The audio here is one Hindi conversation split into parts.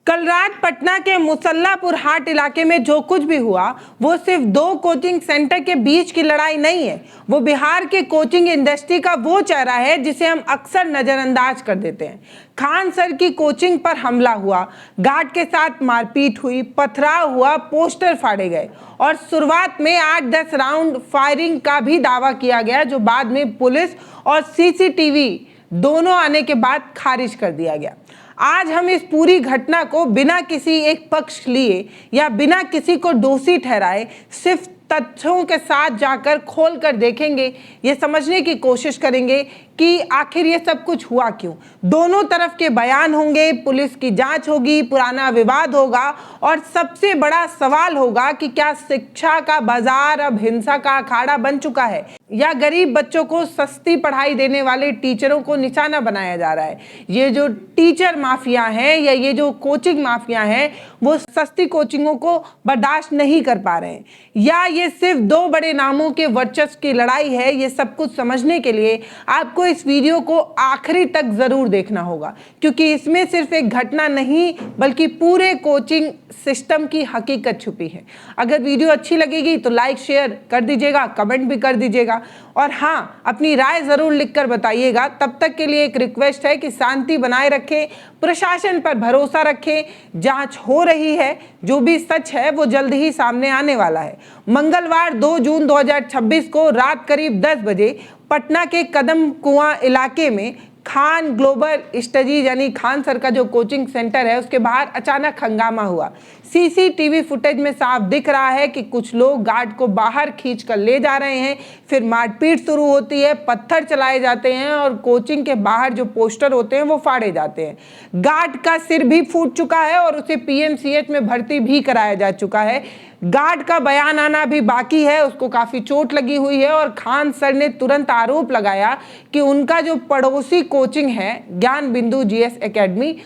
कल रात पटना के मुसल्लापुर हाट इलाके में जो कुछ भी हुआ वो सिर्फ दो कोचिंग सेंटर के बीच की लड़ाई नहीं है। वो बिहार के कोचिंग इंडस्ट्री का वो चेहरा है जिसे हम अक्सर नजरअंदाज कर देते हैं। खान सर की कोचिंग पर हमला हुआ, गार्ड के साथ मारपीट हुई, पथराव हुआ, पोस्टर फाड़े गए और शुरुआत में 8-10 राउंड फायरिंग का भी दावा किया गया, जो बाद में पुलिस और सीसीटीवी दोनों आने के बाद खारिज कर दिया गया। आज हम इस पूरी घटना को बिना किसी एक पक्ष लिए या बिना किसी को दोषी ठहराए सिर्फ तथ्यों के साथ जाकर खोल कर देखेंगे। ये समझने की कोशिश करेंगे कि आखिर ये सब कुछ हुआ क्यों। दोनों तरफ के बयान होंगे, पुलिस की जांच होगी, पुराना विवाद होगा और सबसे बड़ा सवाल होगा कि क्या शिक्षा का बाजार अब हिंसा का अखाड़ा बन चुका है या गरीब बच्चों को सस्ती पढ़ाई देने वाले टीचरों को निशाना बनाया जा रहा है। ये जो टीचर माफिया हैं या ये जो कोचिंग माफिया हैं वो सस्ती कोचिंगों को बर्दाश्त नहीं कर पा रहे हैं, या ये सिर्फ दो बड़े नामों के वर्चस्व की लड़ाई है। ये सब कुछ समझने के लिए आपको इस वीडियो को आखिरी तक जरूर देखना होगा, क्योंकि इसमें सिर्फ एक घटना नहीं बल्कि पूरे कोचिंग सिस्टम की हकीकत छुपी है। अगर वीडियो अच्छी लगेगी तो लाइक शेयर कर दीजिएगा, कमेंट भी कर दीजिएगा और हाँ, अपनी राय जरूर लिखकर बताइएगा। तब तक के लिए एक रिक्वेस्ट है कि शांति बनाए रखें, प्रशासन पर भरोसा रखें। जांच हो रही है, जो भी सच है वो जल्द ही सामने आने वाला है। मंगलवार 2 जून 2026 को रात करीब 10 बजे पटना के कदम कुआं इलाके में खान ग्लोबल स्टडीज यानी खान सर का जो कोचिंग सेंटर है उसके बाहर अचानक हंगामा हुआ। सीसीटीवी फुटेज में साफ दिख रहा है कि कुछ लोग गार्ड को बाहर खींच कर ले जा रहे हैं, फिर मारपीट शुरू होती है, पत्थर चलाए जाते हैं और कोचिंग के बाहर जो पोस्टर होते हैं वो फाड़े जाते हैं। गार्ड का सिर भी फूट चुका है और उसे पीएमसीएच में भर्ती भी कराया जा चुका है। गार्ड का बयान आना भी बाकी है, उसको काफी चोट लगी हुई है और खान सर ने तुरंत आरोप लगाया कि उनका जो पड़ोसी कोचिंग है ज्ञान बिंदु जीएस एकेडमी,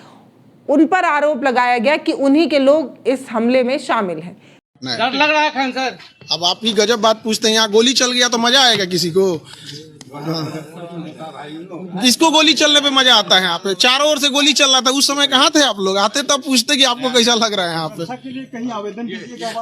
उन पर आरोप लगाया गया कि उन्हीं के लोग इस हमले में शामिल हैं। डर लग रहा है खान सर। अब आप ही गजब बात पूछते हैं। यहाँ गोली चल गया तो मजा आएगा किसी को? किसको गोली चलने पे मजा आता है? यहाँ पे चारों ओर से गोली चल रहा था, उस समय कहाँ थे आप लोग? आते तब पूछते कि आपको कैसा लग रहा है यहाँ पे। कहीं आवेदन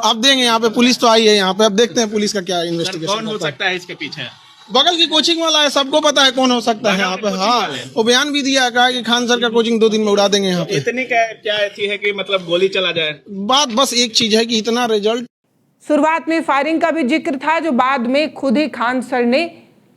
अब देंगे, यहाँ पे पुलिस तो आई है यहाँ पे, अब देखते हैं पुलिस का क्या इन्वेस्टिगेशन कौन हो सकता है इसके पीछे? बगल की कोचिंग वाला है, सबको पता है कौन हो सकता है यहाँ पे। हाँ, वो बयान भी दिया, कहा कि खान सर का कोचिंग 2 दिन में उड़ा देंगे यहाँ पे। इतनी क्या ऐसी है कि मतलब गोली चला जाए? बात बस एक चीज है कि इतना रिजल्ट। शुरुआत में फायरिंग का भी जिक्र था, जो बाद में खुद ही खान सर ने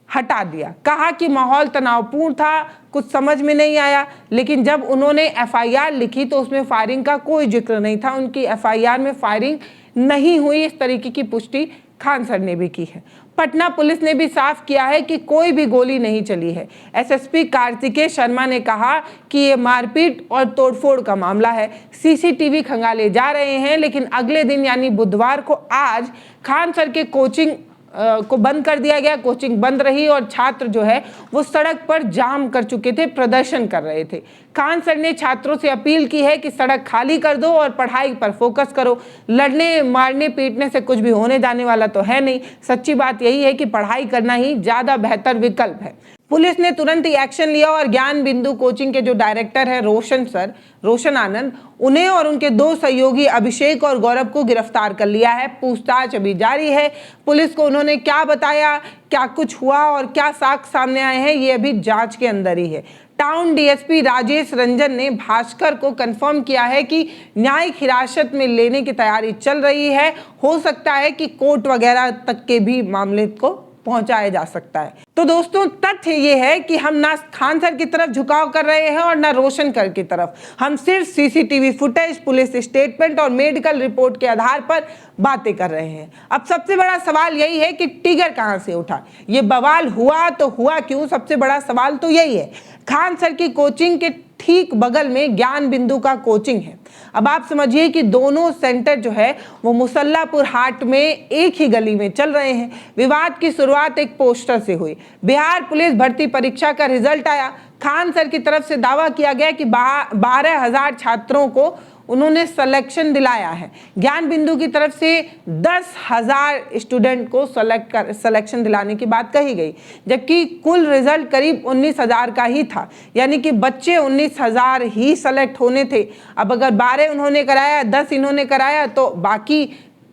हटा दिया। कहा कि माहौल तनावपूर्ण था, कुछ समझ में नहीं आया। लेकिन जब उन्होंने एफआईआर लिखी तो उसमें फायरिंग का कोई जिक्र नहीं था। उनकी एफआईआर में फायरिंग नहीं हुई, इस तरीके की पुष्टि खान सर ने भी की है। पटना पुलिस ने भी साफ किया है कि कोई भी गोली नहीं चली है। एसएसपी कार्तिकेय शर्मा ने कहा कि ये मारपीट और तोड़फोड़ का मामला है, सीसीटीवी खंगाले जा रहे हैं। लेकिन अगले दिन यानी बुधवार को आज खान सर के कोचिंग को बंद कर दिया गया। कोचिंग बंद रही और छात्र जो है वो सड़क पर जाम कर चुके थे, प्रदर्शन कर रहे थे। खान सर ने छात्रों से अपील की है कि सड़क खाली कर दो और पढ़ाई पर फोकस करो। लड़ने मारने पीटने से कुछ भी होने जाने वाला तो है नहीं। सच्ची बात यही है कि पढ़ाई करना ही ज़्यादा बेहतर विकल्प है। पुलिस ने तुरंत ही एक्शन लिया और ज्ञान बिंदु कोचिंग के जो डायरेक्टर है रोशन आनंद, उन्हें और उनके 2 सहयोगी अभिषेक और गौरव को गिरफ्तार कर लिया है। पूछताछ अभी जारी है। पुलिस को उन्होंने क्या बताया, क्या कुछ हुआ और क्या साक्ष्य सामने आए हैं, ये अभी जांच के अंदर ही है। टाउन डीएसपी राजेश रंजन ने भास्कर को कंफर्म किया है कि न्यायिक हिरासत में लेने की तैयारी चल रही है। हो सकता है कि कोर्ट वगैरह तक के भी मामले को पहुंचाया जा सकता है। तो दोस्तों, तथ्य ये है कि हम ना खान सर की तरफ झुकाव कर रहे हैं और ना रोशन कर की तरफ। हम सिर्फ सीसीटीवी फुटेज, पुलिस स्टेटमेंट और मेडिकल रिपोर्ट के आधार पर बातें कर रहे हैं। अब सबसे बड़ा सवाल यही है कि टिगर कहां से उठा? ये बवाल हुआ तो हुआ क्यों? सबसे बड़ा सवाल तो यही है। खान सर की कोचिंग के ठीक बगल में ज्ञान बिंदु का कोचिंग है। अब आप समझिए कि दोनों सेंटर जो है वो मुसल्लापुर हाट में एक ही गली में चल रहे हैं। विवाद की शुरुआत एक पोस्टर से हुई। बिहार पुलिस भर्ती परीक्षा का रिजल्ट आया। खान सर की तरफ से दावा किया गया कि 12,000 छात्रों को उन्होंने सिलेक्शन दिलाया है। ज्ञान बिंदु की तरफ से 10,000 स्टूडेंट को सिलेक्शन दिलाने की बात कही गई, जबकि कुल रिजल्ट करीब 19,000 का ही था, यानी कि बच्चे 19,000 ही सेलेक्ट होने थे। अब अगर 12 उन्होंने कराया, 10 इन्होंने कराया, तो बाकी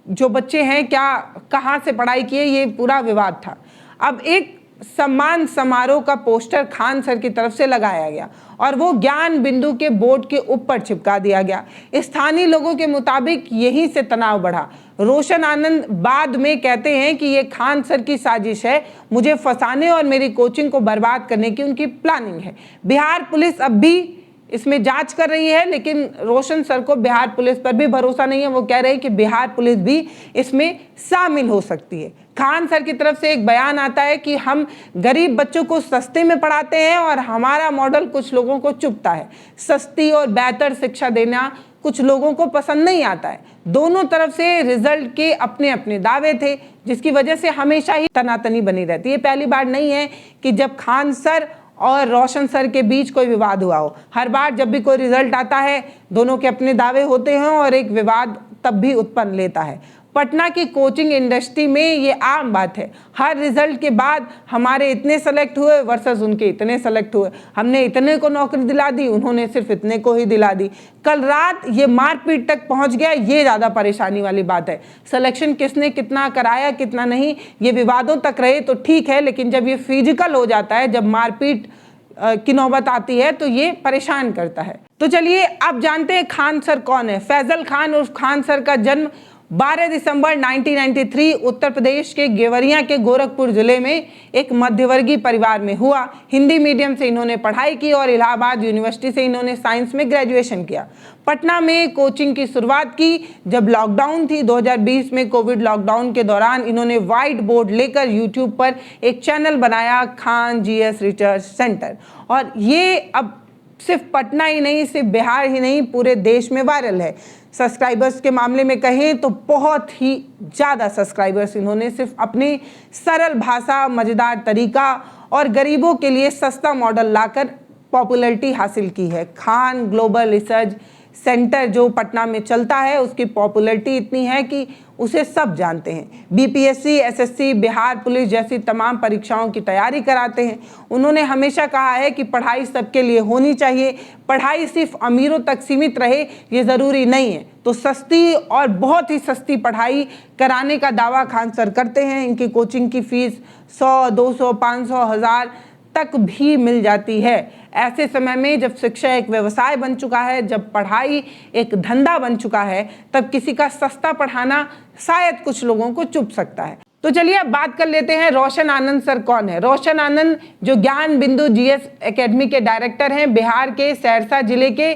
जो बच्चे हैं क्या कहाँ से पढ़ाई किए, ये पूरा विवाद था। अब एक सम्मान समारोह का पोस्टर खान सर की तरफ से लगाया गया और वो ज्ञान बिंदु के बोर्ड के ऊपर चिपका दिया गया। स्थानीय लोगों के मुताबिक यहीं से तनाव बढ़ा। रोशन आनंद बाद में कहते हैं कि ये खान सर की साजिश है, मुझे फंसाने और मेरी कोचिंग को बर्बाद करने की उनकी प्लानिंग है। बिहार पुलिस अब भी इसमें जांच कर रही है, लेकिन रोशन सर को बिहार पुलिस पर भी भरोसा नहीं है। वो कह रहे हैं कि बिहार पुलिस भी इसमें शामिल हो सकती है। खान सर की तरफ से एक बयान आता है कि हम गरीब बच्चों को सस्ते में पढ़ाते हैं और हमारा मॉडल कुछ लोगों को चुभता है। सस्ती और बेहतर शिक्षा देना कुछ लोगों को पसंद नहीं आता है। दोनों तरफ से रिजल्ट के अपने अपने दावे थे, जिसकी वजह से हमेशा ही तनातनी बनी रहती है। ये पहली बार नहीं है कि जब खान सर और रोशन सर के बीच कोई विवाद हुआ हो। हर बार जब भी कोई रिजल्ट आता है, दोनों के अपने दावे होते हैं और एक विवाद तब भी उत्पन्न लेता है। पटना की कोचिंग इंडस्ट्री में ये आम बात है। हर रिजल्ट के बाद हमारे इतने सेलेक्ट हुए वर्सेस उनके इतने सेलेक्ट हुए, हमने इतने को नौकरी दिला दी, उन्होंने सिर्फ इतने को ही दिला दी। कल रात ये मारपीट तक पहुंच गया, ये ज़्यादा परेशानी वाली बात है। सिलेक्शन किसने कितना कराया कितना नहीं, ये विवादों तक रहे तो ठीक है, लेकिन जब ये फिजिकल हो जाता है, जब मारपीट की नौबत आती है, तो ये परेशान करता है। तो चलिए अब जानते हैं खान सर कौन है। फैजल खान उर्फ खान सर का जन्म 12 दिसंबर 1993 उत्तर प्रदेश के गेवरिया के गोरखपुर जिले में एक मध्यवर्गीय परिवार में हुआ। हिंदी मीडियम से इन्होंने पढ़ाई की और इलाहाबाद यूनिवर्सिटी से इन्होंने साइंस में ग्रेजुएशन किया। पटना में कोचिंग की शुरुआत की जब लॉकडाउन थी। 2020 में कोविड लॉकडाउन के दौरान इन्होंने व्हाइट बोर्ड लेकर यूट्यूब पर एक चैनल बनाया, खान जीएस रिसर्च सेंटर, और ये अब सिर्फ पटना ही नहीं, सिर्फ बिहार ही नहीं, पूरे देश में वायरल है। सब्सक्राइबर्स के मामले में कहें तो बहुत ही ज़्यादा सब्सक्राइबर्स इन्होंने सिर्फ अपनी सरल भाषा, मज़ेदार तरीका और गरीबों के लिए सस्ता मॉडल लाकर पॉपुलैरिटी हासिल की है। खान ग्लोबल रिसर्च सेंटर जो पटना में चलता है, उसकी पॉपुलैरिटी इतनी है कि उसे सब जानते हैं। बीपीएससी, एसएससी, बिहार पुलिस जैसी तमाम परीक्षाओं की तैयारी कराते हैं। उन्होंने हमेशा कहा है कि पढ़ाई सबके लिए होनी चाहिए, पढ़ाई सिर्फ अमीरों तक सीमित रहे ये ज़रूरी नहीं है। तो सस्ती और बहुत ही सस्ती पढ़ाई कराने का दावा खान सर करते हैं। इनकी कोचिंग की फीस 100, 200, 500, 1000 तक भी मिल जाती है। ऐसे समय में जब शिक्षा एक व्यवसाय बन चुका है, जब पढ़ाई एक धंधा बन चुका है, तब किसी का सस्ता पढ़ाना शायद कुछ लोगों को चुभ सकता है। तो चलिए अब बात कर लेते हैं रोशन आनंद सर कौन है। रोशन आनंद जो ज्ञान बिंदु जीएस एकेडमी के डायरेक्टर हैं, बिहार के सहरसा जिले के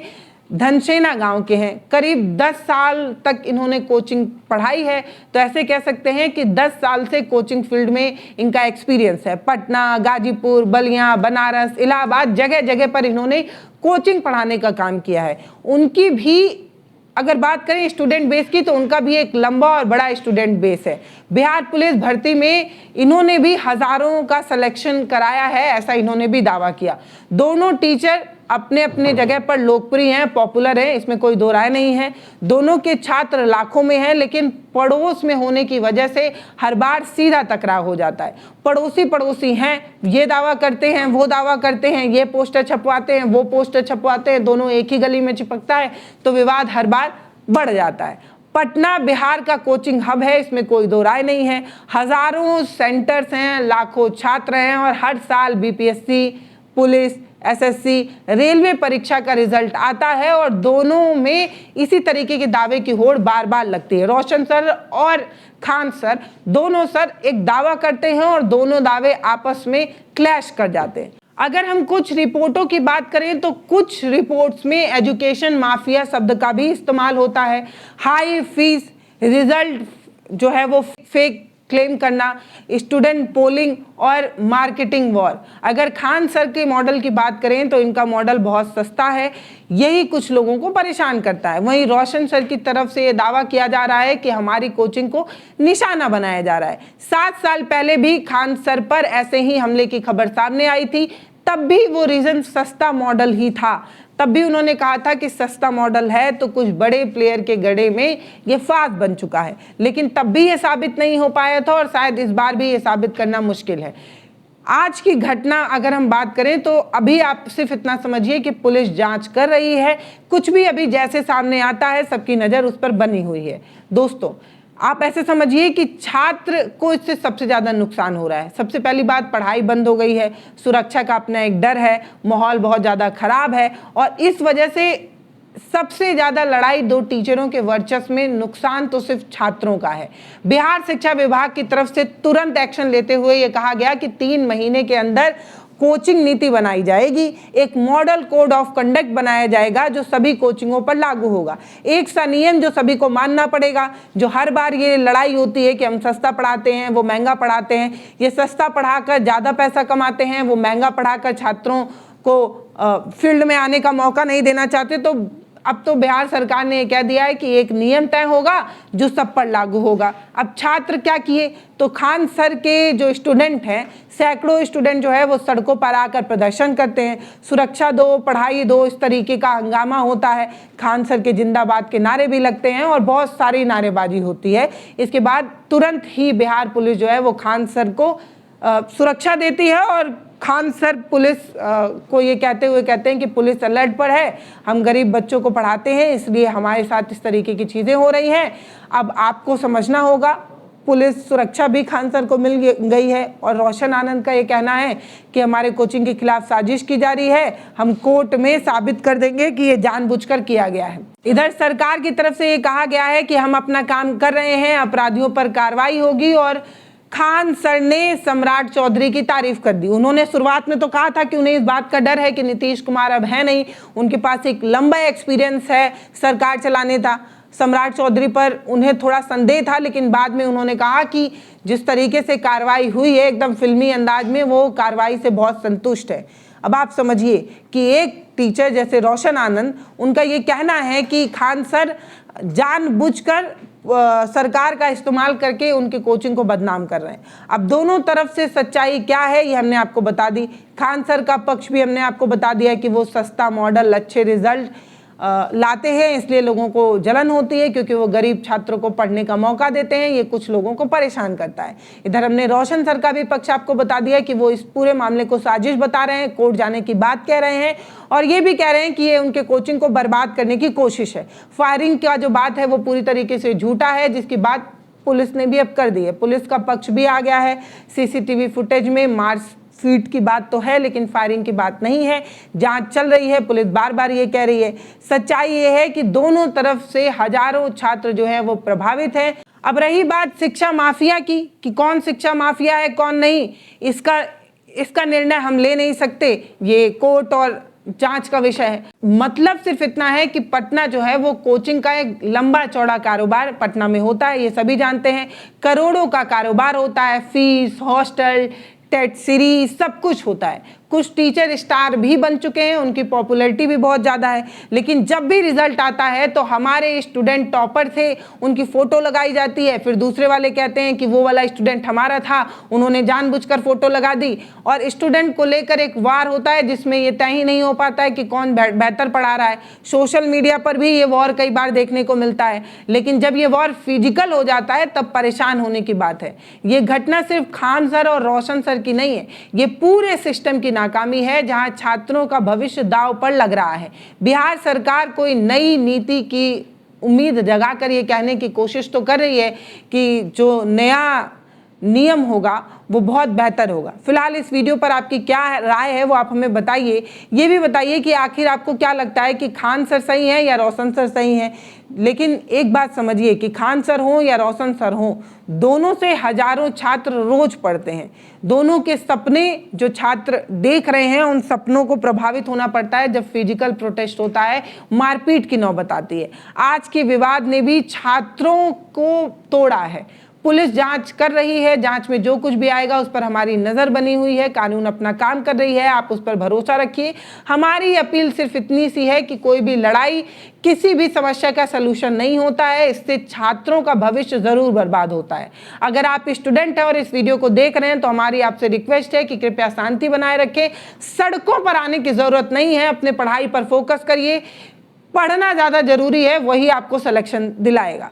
धनसेना गांव के हैं। करीब 10 साल तक इन्होंने कोचिंग पढ़ाई है, तो ऐसे कह सकते हैं कि 10 साल से कोचिंग फील्ड में इनका एक्सपीरियंस है। पटना, गाजीपुर, बलिया, बनारस, इलाहाबाद, जगह जगह पर इन्होंने कोचिंग पढ़ाने का काम किया है। उनकी भी अगर बात करें स्टूडेंट बेस की, तो उनका भी एक लंबा और बड़ा स्टूडेंट बेस है। बिहार पुलिस भर्ती में इन्होंने भी हजारों का सिलेक्शन कराया है, ऐसा इन्होंने भी दावा किया। दोनों टीचर अपने अपने जगह पर लोकप्रिय हैं, पॉपुलर हैं, इसमें कोई दो राय नहीं है। दोनों के छात्र लाखों में हैं, लेकिन पड़ोस में होने की वजह से हर बार सीधा टकराव हो जाता है। पड़ोसी पड़ोसी हैं, ये दावा करते हैं, वो दावा करते हैं, ये पोस्टर छपवाते हैं, वो पोस्टर छपवाते हैं, दोनों एक ही गली में चिपकता है, तो विवाद हर बार बढ़ जाता है। पटना बिहार का कोचिंग हब है, इसमें कोई दो राय नहीं है। हजारों सेंटर्स हैं, लाखों छात्र हैं और हर साल बीपीएससी, पुलिस, एसएससी, रेलवे परीक्षा का रिजल्ट आता है और दोनों में इसी तरीके के दावे की होड़ बार बार लगती है। रोशन सर और खान सर दोनों सर एक दावा करते हैं और दोनों दावे आपस में क्लैश कर जाते हैं। अगर हम कुछ रिपोर्टों की बात करें तो कुछ रिपोर्ट्स में एजुकेशन माफिया शब्द का भी इस्तेमाल होता है। हाई फीस, रिजल्ट जो है वो फेक क्लेम करना, स्टूडेंट पोलिंग और मार्केटिंग वॉर। अगर खान सर के मॉडल की बात करें तो इनका मॉडल बहुत सस्ता है, यही कुछ लोगों को परेशान करता है। वहीं रोशन सर की तरफ से ये दावा किया जा रहा है कि हमारी कोचिंग को निशाना बनाया जा रहा है। 7 साल पहले भी खान सर पर ऐसे ही हमले की खबर सामने आई थी, तब भी वो रीजन सस्ता मॉडल ही था। तब भी उन्होंने कहा था कि सस्ता मॉडल है तो कुछ बड़े प्लेयर के गड़े में ये फास्ट बन चुका है, लेकिन तब भी ये साबित नहीं हो पाया था और शायद इस बार भी ये साबित करना मुश्किल है। आज की घटना अगर हम बात करें तो अभी आप सिर्फ इतना समझिए कि पुलिस जांच कर रही है, कुछ भी अभी जैसे सामने आता है सबकी नज़र उस पर बनी हुई है। दोस्तों, आप ऐसे समझिए कि छात्र को इससे सबसे ज़्यादा नुकसान हो रहा है। सबसे पहली बात, पढ़ाई बंद हो गई है, सुरक्षा का अपना एक डर है, माहौल बहुत ज़्यादा खराब है और इस वजह से सबसे ज़्यादा लड़ाई दो टीचरों के वर्चस्व में, नुकसान तो सिर्फ छात्रों का है। बिहार शिक्षा विभाग की तरफ से तुरंत एक्शन लेते हुए ये कहा गया कि 3 महीने के अंदर कोचिंग नीति बनाई जाएगी, एक मॉडल कोड ऑफ कंडक्ट बनाया जाएगा जो सभी कोचिंगों पर लागू होगा, एक सा नियम जो सभी को मानना पड़ेगा। जो हर बार ये लड़ाई होती है कि हम सस्ता पढ़ाते हैं, वो महंगा पढ़ाते हैं, ये सस्ता पढ़ाकर ज़्यादा पैसा कमाते हैं, वो महंगा पढ़ाकर छात्रों को फील्ड में आने का मौका नहीं देना चाहते। तो अब तो बिहार सरकार ने कह दिया है कि एक नियम तय होगा जो सब पर लागू होगा। अब छात्र क्या किए, तो खान सर के जो स्टूडेंट हैं, सैकड़ों स्टूडेंट जो है वो सड़कों पर आकर प्रदर्शन करते हैं, सुरक्षा दो, पढ़ाई दो, इस तरीके का हंगामा होता है। खान सर के जिंदाबाद के नारे भी लगते हैं और बहुत सारी नारेबाजी होती है। इसके बाद तुरंत ही बिहार पुलिस जो है वो खान सर को सुरक्षा देती है और खान सर पुलिस को ये कहते हुए कहते हैं कि पुलिस अलर्ट पर है, हम गरीब बच्चों को पढ़ाते हैं इसलिए हमारे साथ इस तरीके की चीज़ें हो रही हैं। अब आपको समझना होगा, पुलिस सुरक्षा भी खान सर को मिल गई है और रोशन आनंद का ये कहना है कि हमारे कोचिंग के खिलाफ साजिश की जा रही है, हम कोर्ट में साबित कर देंगे कि ये जानबूझकर किया गया है। इधर सरकार की तरफ से ये कहा गया है कि हम अपना काम कर रहे हैं, अपराधियों पर कार्रवाई होगी और खान सर ने सम्राट चौधरी की तारीफ कर दी। उन्होंने शुरुआत में तो कहा था कि उन्हें इस बात का डर है कि नीतीश कुमार अब है नहीं, उनके पास एक लंबा एक्सपीरियंस है सरकार चलाने का। सम्राट चौधरी पर उन्हें थोड़ा संदेह था, लेकिन बाद में उन्होंने कहा कि जिस तरीके से कार्रवाई हुई है एकदम फिल्मी अंदाज में, वो कार्रवाई से बहुत संतुष्ट है। अब आप समझिए कि एक टीचर जैसे रोशन आनंद, उनका ये कहना है कि खान सर जानबूझकर सरकार का इस्तेमाल करके उनके कोचिंग को बदनाम कर रहे हैं। अब दोनों तरफ से सच्चाई क्या है ये हमने आपको बता दी। खान सर का पक्ष भी हमने आपको बता दिया कि वो सस्ता मॉडल, अच्छे रिजल्ट लाते हैं, इसलिए लोगों को जलन होती है क्योंकि वो गरीब छात्रों को पढ़ने का मौका देते हैं, ये कुछ लोगों को परेशान करता है। इधर हमने रोशन सर का भी पक्ष आपको बता दिया कि वो इस पूरे मामले को साजिश बता रहे हैं, कोर्ट जाने की बात कह रहे हैं और ये भी कह रहे हैं कि ये उनके कोचिंग को बर्बाद करने की कोशिश है। फायरिंग का जो बात है वो पूरी तरीके से झूठा है, जिसकी बात पुलिस ने भी अब कर दी है। पुलिस का पक्ष भी आ गया है, सीसीटीवी फुटेज में मार्च फीट की बात तो है लेकिन फायरिंग की बात नहीं है। जांच चल रही है, पुलिस बार बार ये कह रही है। सच्चाई ये है कि दोनों तरफ से हजारों छात्र जो है वो प्रभावित हैं। अब रही बात शिक्षा माफिया की कि कौन शिक्षा माफिया है कौन नहीं, इसका निर्णय हम ले नहीं सकते, ये कोर्ट और जांच का विषय है। मतलब सिर्फ इतना है कि पटना जो है वो कोचिंग का एक लंबा चौड़ा कारोबार पटना में होता है, ये सभी जानते हैं। करोड़ों का कारोबार होता है, फीस, हॉस्टल, टेट सीरीज, सब कुछ होता है। कुछ टीचर स्टार भी बन चुके हैं, उनकी पॉपुलैरिटी भी बहुत ज़्यादा है, लेकिन जब भी रिजल्ट आता है तो हमारे स्टूडेंट टॉपर थे उनकी फ़ोटो लगाई जाती है, फिर दूसरे वाले कहते हैं कि वो वाला स्टूडेंट हमारा था, उन्होंने जानबूझकर फ़ोटो लगा दी और स्टूडेंट को लेकर एक वार होता है जिसमें ये तय ही नहीं हो पाता है कि कौन बेहतर पढ़ा रहा है। सोशल मीडिया पर भी ये वॉर कई बार देखने को मिलता है, लेकिन जब ये वॉर फिजिकल हो जाता है तब परेशान होने की बात है। ये घटना सिर्फ खान सर और रोशन सर की नहीं है, ये पूरे सिस्टम की नाकामी है जहां छात्रों का भविष्य दांव पर लग रहा है। बिहार सरकार कोई नई नीति की उम्मीद जगाकर ये कहने की कोशिश तो कर रही है कि जो नया नियम होगा वो बहुत बेहतर होगा। फिलहाल इस वीडियो पर आपकी क्या राय है वो आप हमें बताइए। ये भी बताइए कि आखिर आपको क्या लगता है कि खान सर सही हैं या रोशन सर सही हैं। लेकिन एक बात समझिए कि खान सर हों या रोशन सर हों, दोनों से हजारों छात्र रोज पढ़ते हैं। दोनों के सपने जो छात्र देख रहे हैं उन सपनों को प्रभावित होना पड़ता है जब फिजिकल प्रोटेस्ट होता है, मारपीट की नौबत आती है। आज के विवाद ने भी छात्रों को तोड़ा है, पुलिस जांच कर रही है, जांच में जो कुछ भी आएगा उस पर हमारी नज़र बनी हुई है, कानून अपना काम कर रही है, आप उस पर भरोसा रखिए। हमारी अपील सिर्फ इतनी सी है कि कोई भी लड़ाई किसी भी समस्या का सलूशन नहीं होता है, इससे छात्रों का भविष्य ज़रूर बर्बाद होता है। अगर आप स्टूडेंट हैं और इस वीडियो को देख रहे हैं तो हमारी आपसे रिक्वेस्ट है कि कृपया शांति बनाए रखें, सड़कों पर आने की ज़रूरत नहीं है, अपने पढ़ाई पर फोकस करिए। पढ़ना ज़्यादा जरूरी है, वही आपको सिलेक्शन दिलाएगा।